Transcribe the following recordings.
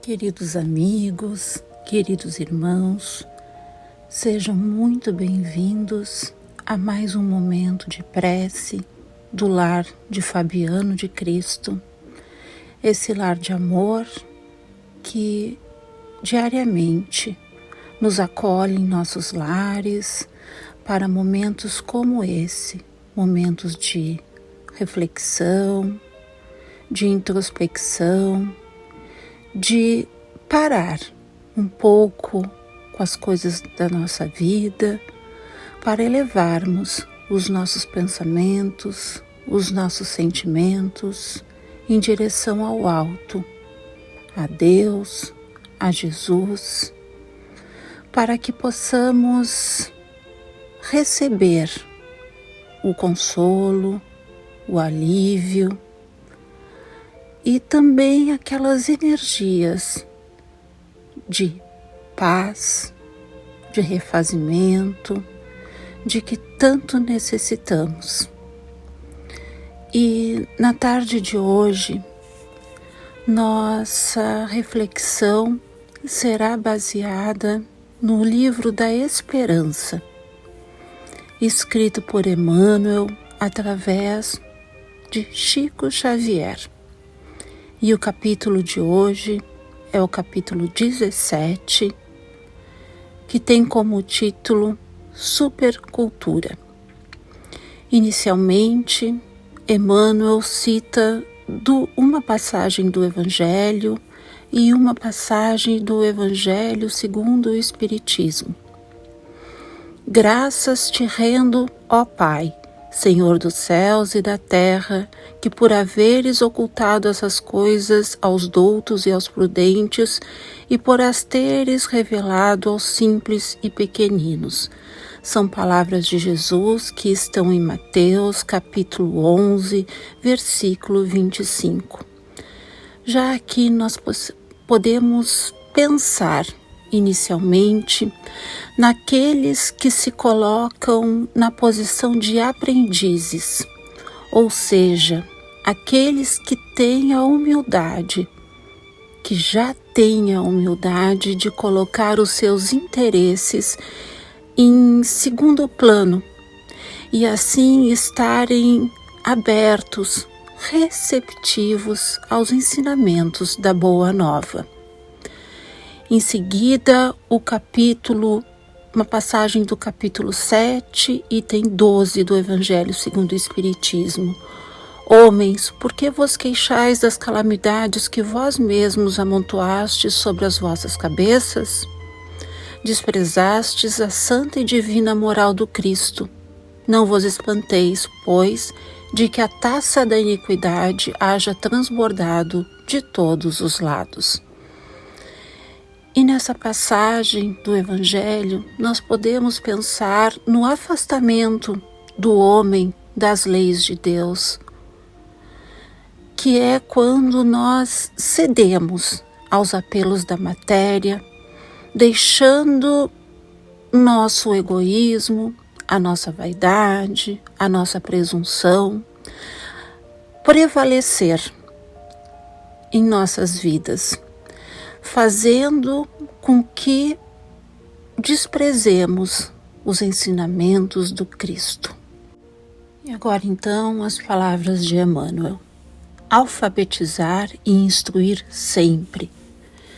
Queridos amigos, queridos irmãos, sejam muito bem-vindos a mais um momento de prece do Lar de Fabiano de Cristo, esse lar de amor que diariamente nos acolhe em nossos lares para momentos como esse, momentos de reflexão, de introspecção, de parar um pouco com as coisas da nossa vida para elevarmos os nossos pensamentos, os nossos sentimentos em direção ao alto, a Deus, a Jesus, para que possamos receber o consolo, o alívio e também aquelas energias de paz, de refazimento, de que tanto necessitamos. E na tarde de hoje, nossa reflexão será baseada no livro da Esperança, escrito por Emmanuel através de Chico Xavier. E o capítulo de hoje é o capítulo 17, que tem como título Supercultura. Inicialmente, Emmanuel cita uma passagem do Evangelho e uma passagem do Evangelho segundo o Espiritismo. Graças te rendo, ó Pai, Senhor dos céus e da terra, que por haveres ocultado essas coisas aos doutos e aos prudentes, e por as teres revelado aos simples e pequeninos. São palavras de Jesus que estão em Mateus, capítulo 11, versículo 25. Já aqui nós podemos pensar inicialmente naqueles que se colocam na posição de aprendizes, ou seja, aqueles que têm a humildade, que já têm a humildade de colocar os seus interesses em segundo plano e assim estarem abertos, receptivos aos ensinamentos da Boa Nova. Em seguida, uma passagem do capítulo 7, item 12 do Evangelho segundo o Espiritismo. Homens, por que vos queixais das calamidades que vós mesmos amontoastes sobre as vossas cabeças? Desprezastes a santa e divina moral do Cristo. Não vos espanteis, pois, de que a taça da iniquidade haja transbordado de todos os lados. E nessa passagem do Evangelho, nós podemos pensar no afastamento do homem das leis de Deus, que é quando nós cedemos aos apelos da matéria, deixando nosso egoísmo, a nossa vaidade, a nossa presunção prevalecer em nossas vidas, fazendo com que desprezemos os ensinamentos do Cristo. E agora então as palavras de Emmanuel. Alfabetizar e instruir sempre.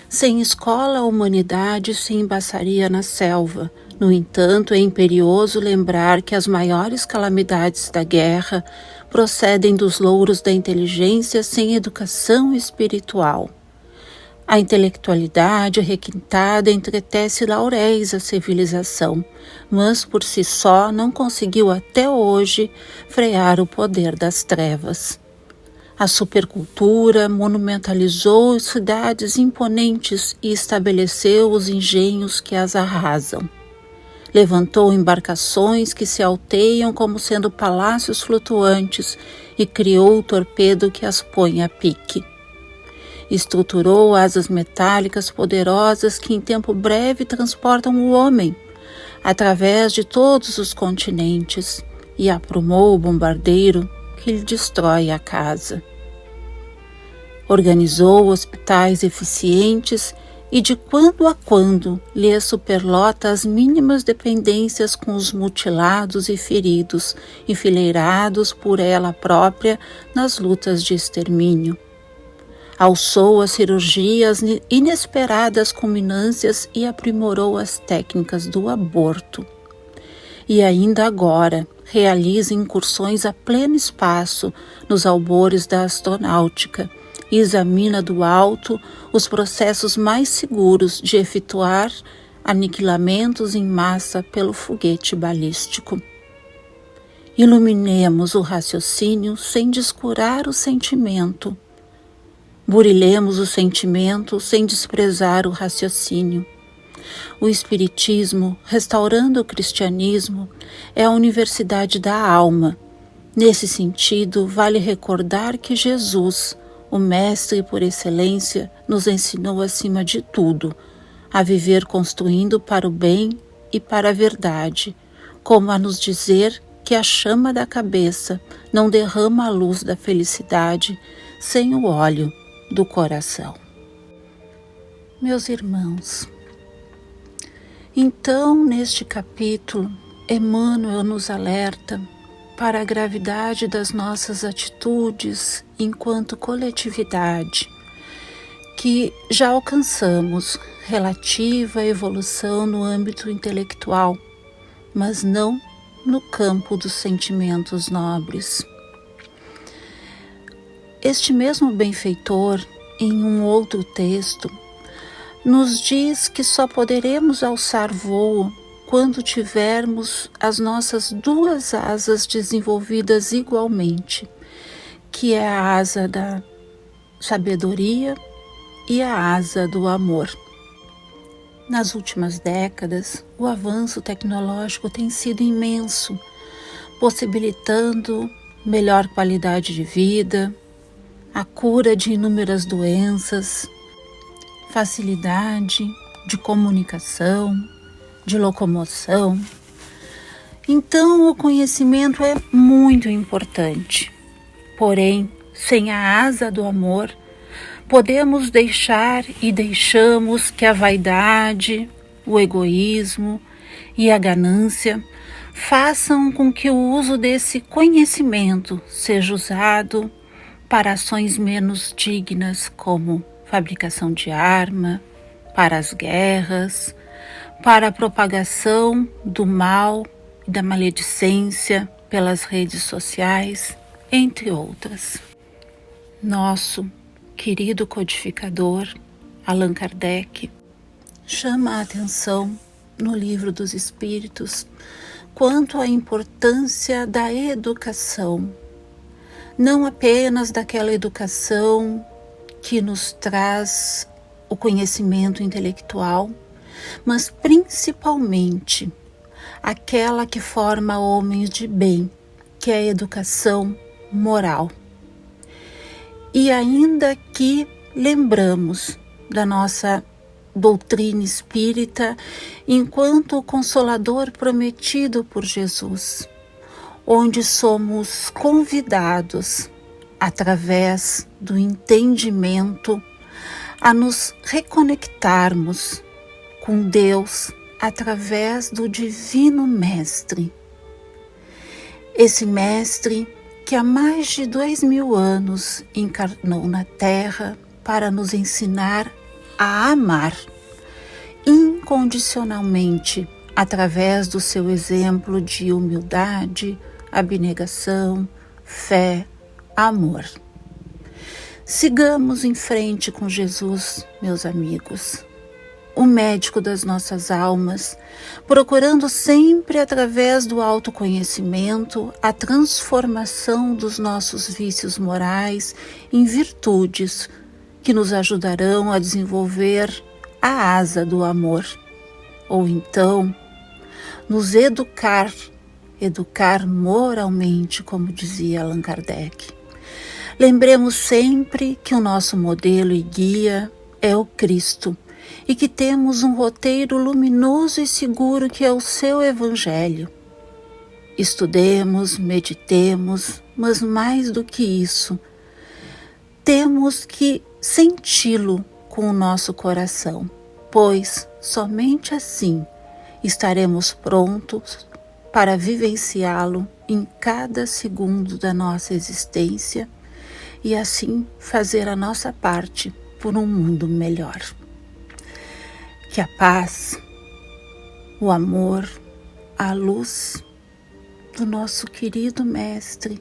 Sem escola a humanidade se embaçaria na selva. No entanto, é imperioso lembrar que as maiores calamidades da guerra procedem dos louros da inteligência sem educação espiritual. A intelectualidade requintada entretece lauréis à civilização, mas por si só não conseguiu até hoje frear o poder das trevas. A supercultura monumentalizou cidades imponentes e estabeleceu os engenhos que as arrasam. Levantou embarcações que se alteiam como sendo palácios flutuantes e criou o torpedo que as põe a pique. Estruturou asas metálicas poderosas que em tempo breve transportam o homem através de todos os continentes e aprumou o bombardeiro que lhe destrói a casa. Organizou hospitais eficientes e de quando a quando lhes superlota as mínimas dependências com os mutilados e feridos, enfileirados por ela própria nas lutas de extermínio. Alçou as cirurgias inesperadas culminâncias e aprimorou as técnicas do aborto. E ainda agora realiza incursões a pleno espaço nos albores da astronáutica e examina do alto os processos mais seguros de efetuar aniquilamentos em massa pelo foguete balístico. Iluminemos o raciocínio sem descurar o sentimento. Burilemos o sentimento sem desprezar o raciocínio. O Espiritismo, restaurando o cristianismo, é a universidade da alma. Nesse sentido, vale recordar que Jesus, o Mestre por excelência, nos ensinou acima de tudo a viver construindo para o bem e para a verdade, como a nos dizer que a chama da cabeça não derrama a luz da felicidade sem o óleo do coração. Meus irmãos, então neste capítulo, Emmanuel nos alerta para a gravidade das nossas atitudes enquanto coletividade, que já alcançamos relativa evolução no âmbito intelectual, mas não no campo dos sentimentos nobres. Este mesmo benfeitor, em um outro texto, nos diz que só poderemos alçar voo quando tivermos as nossas duas asas desenvolvidas igualmente, que é a asa da sabedoria e a asa do amor. Nas últimas décadas, o avanço tecnológico tem sido imenso, possibilitando melhor qualidade de vida, a cura de inúmeras doenças, facilidade de comunicação, de locomoção. Então, o conhecimento é muito importante. Porém, sem a asa do amor, podemos deixar e deixamos que a vaidade, o egoísmo e a ganância façam com que o uso desse conhecimento seja usado para ações menos dignas, como fabricação de arma, para as guerras, para a propagação do mal e da maledicência pelas redes sociais, entre outras. Nosso querido codificador, Allan Kardec, chama a atenção no Livro dos Espíritos quanto à importância da educação, não apenas daquela educação que nos traz o conhecimento intelectual, mas principalmente aquela que forma homens de bem, que é a educação moral. E ainda que lembramos da nossa doutrina espírita enquanto o Consolador prometido por Jesus, onde somos convidados, através do entendimento, a nos reconectarmos com Deus através do Divino Mestre. Esse Mestre que há mais de 2000 anos encarnou na Terra para nos ensinar a amar incondicionalmente através do seu exemplo de humildade, abnegação, fé, amor. Sigamos em frente com Jesus, meus amigos, o médico das nossas almas, procurando sempre através do autoconhecimento a transformação dos nossos vícios morais em virtudes que nos ajudarão a desenvolver a asa do amor, ou então nos educar moralmente, como dizia Allan Kardec. Lembremos sempre que o nosso modelo e guia é o Cristo e que temos um roteiro luminoso e seguro que é o seu Evangelho. Estudemos, meditemos, mas mais do que isso, temos que senti-lo com o nosso coração, pois somente assim estaremos prontos para vivenciá-lo em cada segundo da nossa existência e assim fazer a nossa parte por um mundo melhor. Que a paz, o amor, a luz do nosso querido Mestre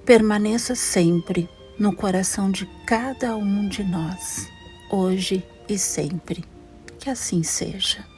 permaneça sempre no coração de cada um de nós, hoje e sempre. Que assim seja.